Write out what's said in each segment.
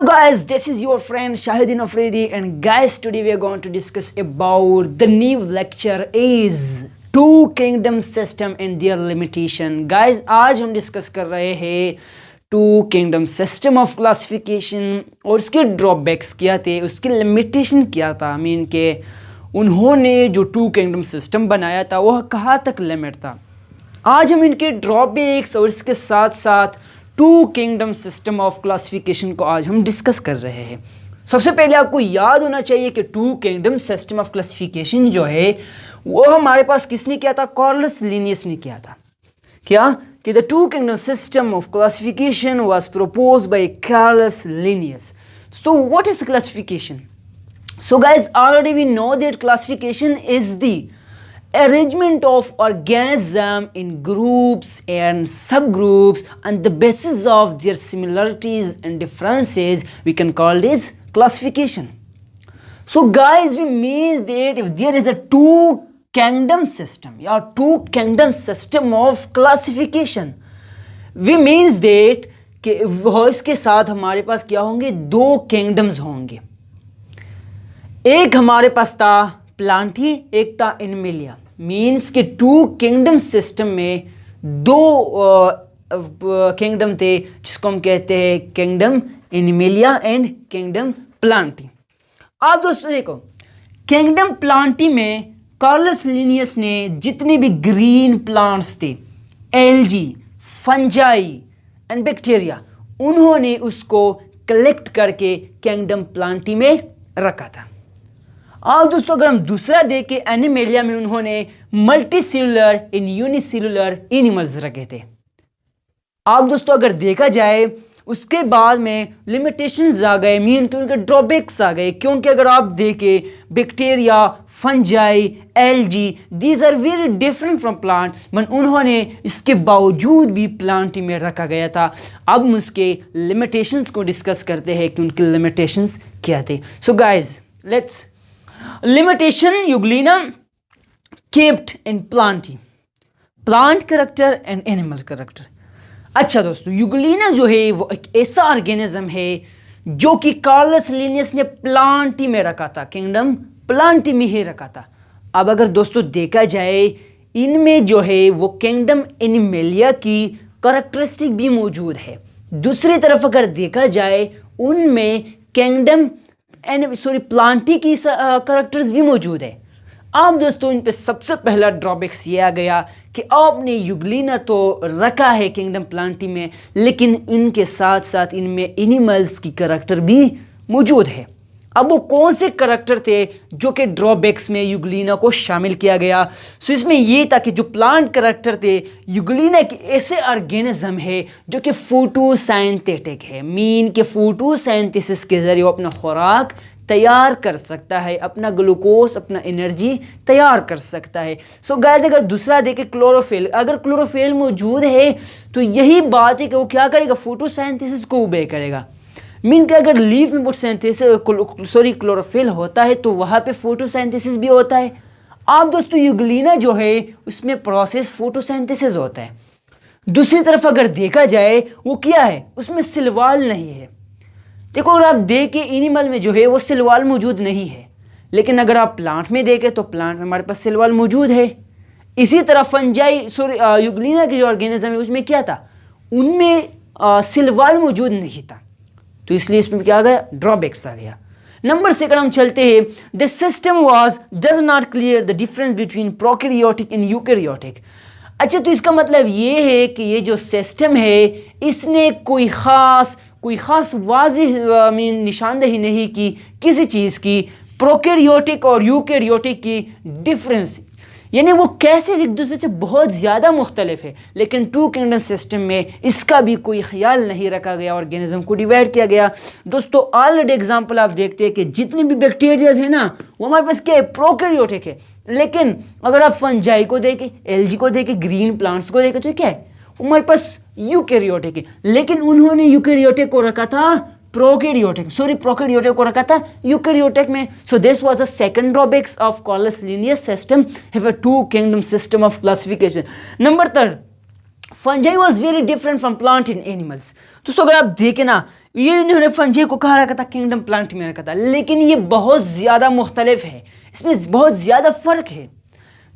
Guys, this is your friend Shahidin Afridi, and guys, today we are going to discuss about the new lecture is two kingdom system and their limitation. Guys, आज हम discuss कर रहे हैं two kingdom system of classification और उसके drawbacks क्या थे, उसके लिमिटेशन क्या था। मीन के उन्होंने जो टू किंगडम सिस्टम बनाया था वह कहाँ तक लिमिट था। आज हम इनके ड्रॉबैक्स और इसके साथ साथ two kingdom system of classification को आज हम डिस्कस कर रहे हैं। सबसे पहले आपको याद होना चाहिए कि two kingdom system of classification जो है वो हमारे पास किसने किया था, कार्लस लिनियस ने किया था। क्या कि the two kingdom system of classification was proposed by Carolus Linnaeus. So what is classification? So guys, already we know that classification is the arrangement of organism in groups and subgroups on the basis of their similarities and differences we can call this classification. So guys, we mean that if there is a two kingdom system or two kingdom system of classification, we means that कि इसके साथ हमारे पास क्या होंगे, दो kingdoms होंगे। एक हमारे पास था प्लांटी, एक था एनिमेलिया। मीन्स कि टू किंगडम सिस्टम में दो किंगडम थे जिसको हम कहते हैं kingdom animalia and kingdom Plantae. आप दोस्तों देखो, किंगडम प्लांटी में कार्लस लिनियस ने जितने भी ग्रीन प्लांट्स थे, एल्गी, फंजाई एंड बैक्टीरिया, उन्होंने उसको कलेक्ट करके किंगडम प्लांटी में रखा था। और दोस्तों अगर हम दूसरा देखें, एनिमेलिया में उन्होंने multi cellular and unicellular animals रखे थे। आप दोस्तों अगर देखा जाए उसके बाद में लिमिटेशंस आ गए, मीन कि उनके ड्रॉबैक्स आ गए। क्योंकि अगर आप देखें bacteria, fungi, algae, these are very different from plant, but उन्होंने इसके बावजूद भी प्लांट में रखा गया था। अब हम उसके लिमिटेशंस को डिस्कस करते हैं कि उनके लिमिटेशंस क्या थे। So guys let's limitation Euglena kept in planting, plant character and animal character। अच्छा दोस्तों, यूग्लिना जो है वो एक ऐसा ऑर्गेनिज्म है जो कि कार्लस लिनियस ने प्लांटी में रखा था, किंगडम प्लांटी में ही रखा था। अब अगर दोस्तों देखा जाए, इनमें जो है वो किंगडम एनिमेलिया की करैक्टरिस्टिक भी मौजूद है। दूसरी तरफ अगर देखा जाए, उनमें किंगडम प्लांटी की करैक्टर्स भी मौजूद है। अब दोस्तों इन पे सबसे पहला ड्रॉबैक्स ये आ गया कि आपने यूग्लिना तो रखा है किंगडम प्लांटी में, लेकिन इनके साथ साथ इनमें एनिमल्स की करैक्टर भी मौजूद है। अब वो कौन से करैक्टर थे जो कि ड्रॉबैक्स में यूग्लिना को शामिल किया गया? सो इसमें ये था कि जो प्लांट करैक्टर थे, यूग्लिना एक ऐसे ऑर्गेनिज्म है जो कि फोटोसाइंथेटिक है। मीन के फोटोसाइंथेसिस के जरिए वो अपना खुराक तैयार कर सकता है, अपना ग्लूकोज, अपना एनर्जी तैयार कर सकता है। सो गाइस अगर दूसरा देखें क्लोरोफिल, अगर क्लोरोफिल मौजूद है तो यही बात है कि वो क्या करेगा, फोटोसाइंथेसिस को ओबे करेगा। मीन कि अगर लीफ में क्लोरोफिल होता है तो वहाँ पे फोटोसिंथेसिस भी होता है। आप दोस्तों यूग्लिना जो है उसमें प्रोसेस फोटोसिंथेसिस होता है। दूसरी तरफ अगर देखा जाए वो क्या है, उसमें सिलवाल नहीं है। देखो अगर आप देखें एनिमल में जो है वो सिलवाल मौजूद नहीं है, लेकिन अगर आप प्लांट में देखें तो प्लांट में हमारे पास सिलवाल मौजूद है। इसी तरह फंजाई यूग्लिना के जो ऑर्गेनिज्म है उसमें क्या था, उनमें सिलवाल मौजूद नहीं था, तो इसलिए इसमें क्या आ गया, ड्रॉबैक्स आ गया। नंबर सेकंड हम चलते हैं, the system was does not clear the difference between prokaryotic and eukaryotic. अच्छा, तो इसका मतलब ये है कि ये जो सिस्टम है इसने कोई ख़ास वाज़ेह निशानदेही नहीं की किसी चीज़ की प्रोकैरियोटिक और यूकैरियोटिक की डिफरेंस, यानी वो कैसे एक दूसरे से बहुत ज़्यादा मुख्तलिफ है। लेकिन टू किंगडम सिस्टम में इसका भी कोई ख्याल नहीं रखा गया, ऑर्गेनिज्म को डिवाइड किया गया। दोस्तों ऑलरेडी एग्जांपल आप देखते हैं कि जितने भी बैक्टीरियाज है ना वो हमारे पास क्या है, प्रोकैरियोटिक है। लेकिन अगर आप फंजाई को देखें, एल्गी को देखें, ग्रीन प्लांट्स को देखें तो क्या है, हमारे पास यूकैरियोटिक है। लेकिन उन्होंने यूकैरियोटिक को रखा था प्रोकैरियोटिक को रखा था यूकैरियोटिक में। So this was the second drawbacks of Carolus Linnaeus system have a two kingdom system of classification. Number third, fungi was very different from plant in animals. तो अगर आप देखें ना, ये इन्होंने फंजाई को कहाँ रखा था, किंगडम प्लांटी में रखा था, लेकिन ये बहुत ज़्यादा मुख्तलिफ है, इसमें बहुत ज़्यादा फ़र्क है।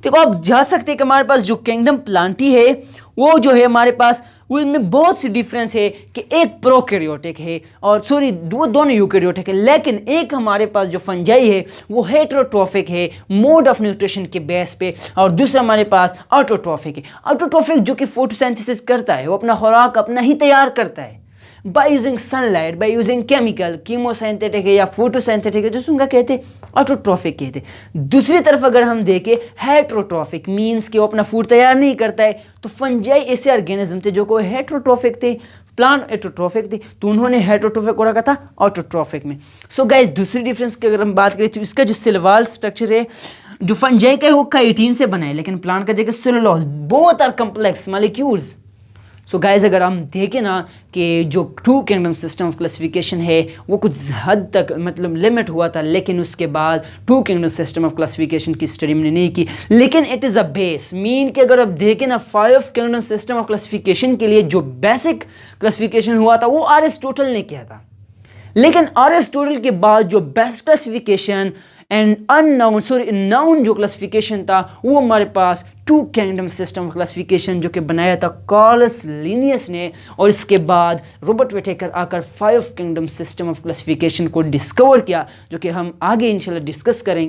देखो आप जा सकते हैं कि हमारे पास जो किंगडम प्लांटी है वो जो है हमारे पास वो इनमें बहुत सी डिफरेंस है कि एक प्रोकैरियोटिक है और सॉरी वो दोनों यूकैरियोटिक है, लेकिन एक हमारे पास जो फंजाई है वो हेटेरोट्रॉफिक है मोड ऑफ न्यूट्रिशन के बेस पे, और दूसरा हमारे पास ऑटोट्रॉफिक है। ऑटोट्रॉफिक जो कि फोटोसिंथेसिस करता है, वो अपना खुराक अपना ही तैयार करता है by using sunlight, by using chemical, chemosynthetic है या फोटोसिंथेटिक है, जो उनका कहते हैं ऑटोट्रॉफिक कहते हैं। दूसरी तरफ अगर हम देखें हेटेरोट्रॉफिक मीन्स कि वो अपना फूड तैयार नहीं करता है, तो फंजाई ऐसे ऑर्गेनिज्म थे जो कोई हेटेरोट्रॉफिक थे, प्लांट एटोट्रॉफिक थी, तो उन्होंने हेटेरोट्रॉफिक को रखा था ऑटोट्रॉफिक में। सो गाइस दूसरी डिफरेंस की अगर हम बात करें तो इसका जो सेलुलर स्ट्रक्चर है जो फंजाई का है वो काइटिन से बना है, लेकिन प्लांट का देखिए cellulose, both are complex molecules. So guys अगर हम देखें ना कि जो two kingdom system of classification है वो कुछ हद तक मतलब लिमिट हुआ था, लेकिन उसके बाद two kingdom system of classification की स्टडी हमने नहीं की, लेकिन it is a base mean कि अगर आप देखें ना 5 किंगडम सिस्टम ऑफ क्लासिफिकेशन के लिए जो बेसिक क्लासिफिकेशन हुआ था वो अरिस्टोटल ने किया था, लेकिन अरिस्टोटल के बाद जो best classification and unknown sorry known जो क्लासिफिकेशन था वो हमारे पास two kingdom system of classification जो कि बनाया था कार्लस लिनियस ने, और इसके बाद रॉबर्ट विटेकर आकर 5 किंगडम सिस्टम ऑफ क्लासिफिकेशन को डिस्कवर किया, जो कि हम आगे इंशाल्लाह डिस्कस करेंगे।